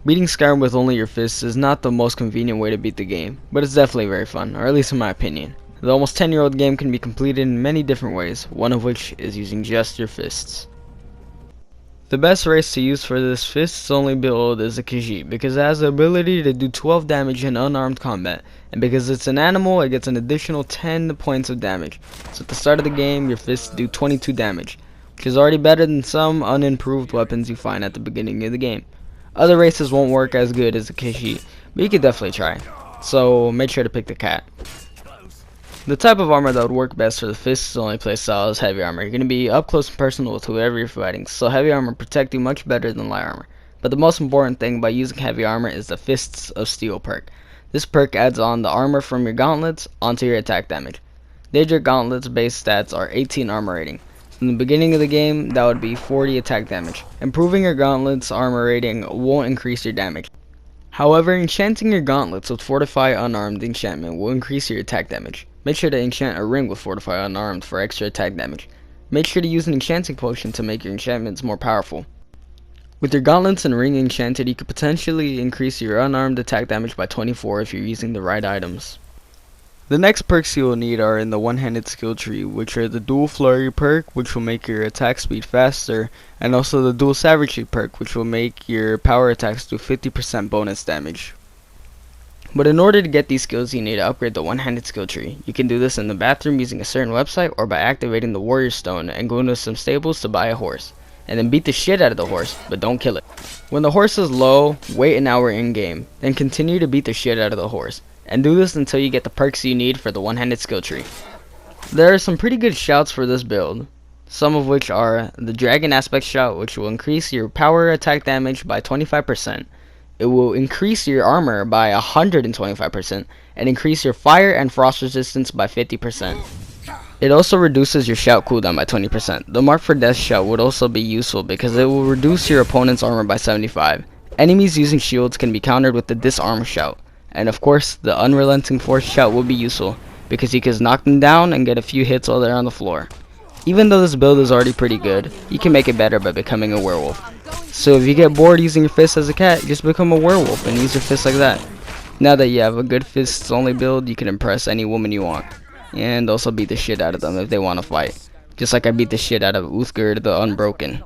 Beating Skyrim with only your fists is not the most convenient way to beat the game, but it's definitely very fun, or at least in my opinion. The almost 10-year-old game can be completed in many different ways, one of which is using just your fists. The best race to use for this fists only build is a Khajiit, because it has the ability to do 12 damage in unarmed combat, and because it's an animal it gets an additional 10 points of damage. So at the start of the game your fists do 22 damage, which is already better than some unimproved weapons you find at the beginning of the game. Other races won't work as good as the Khajiit, but you could definitely try, so make sure to pick the cat. The type of armor that would work best for the fists only playstyle is heavy armor. You're going to be up close and personal with whoever you're fighting, so heavy armor will protect you much better than light armor. But the most important thing by using heavy armor is the Fists of Steel perk. This perk adds on the armor from your gauntlets onto your attack damage. Daedric gauntlets base stats are 18 armor rating. In the beginning of the game, that would be 40 attack damage. Improving your gauntlets armor rating won't increase your damage. However, enchanting your gauntlets with Fortify Unarmed enchantment will increase your attack damage. Make sure to enchant a ring with Fortify Unarmed for extra attack damage. Make sure to use an enchanting potion to make your enchantments more powerful. With your gauntlets and ring enchanted, you could potentially increase your unarmed attack damage by 24 if you're using the right items. The next perks you will need are in the one-handed skill tree, which are the dual flurry perk, which will make your attack speed faster, and also the dual savagery perk, which will make your power attacks do 50% bonus damage. But in order to get these skills you need to upgrade the one-handed skill tree. You can do this in the bathroom using a certain website or by activating the warrior stone and going to some stables to buy a horse. And then beat the shit out of the horse, but don't kill it. When the horse is low, wait an hour in game, then continue to beat the shit out of the horse. And do this until you get the perks you need for the one-handed skill tree. There are some pretty good shouts for this build, some of which are the Dragon Aspect Shout, which will increase your power attack damage by 25%. It will increase your armor by 125% and increase your fire and frost resistance by 50%. It also reduces your shout cooldown by 20%. The Mark for Death shout would also be useful because it will reduce your opponent's armor by 75. Enemies using shields can be countered with the Disarm shout. And of course, the Unrelenting Force shout will be useful because you can knock them down and get a few hits while they're on the floor. Even though this build is already pretty good, you can make it better by becoming a werewolf. So if you get bored using your fists as a cat, just become a werewolf and use your fists like that. Now that you have a good fists only build, you can impress any woman you want. And also beat the shit out of them if they want to fight. Just like I beat the shit out of Uthgerd the Unbroken.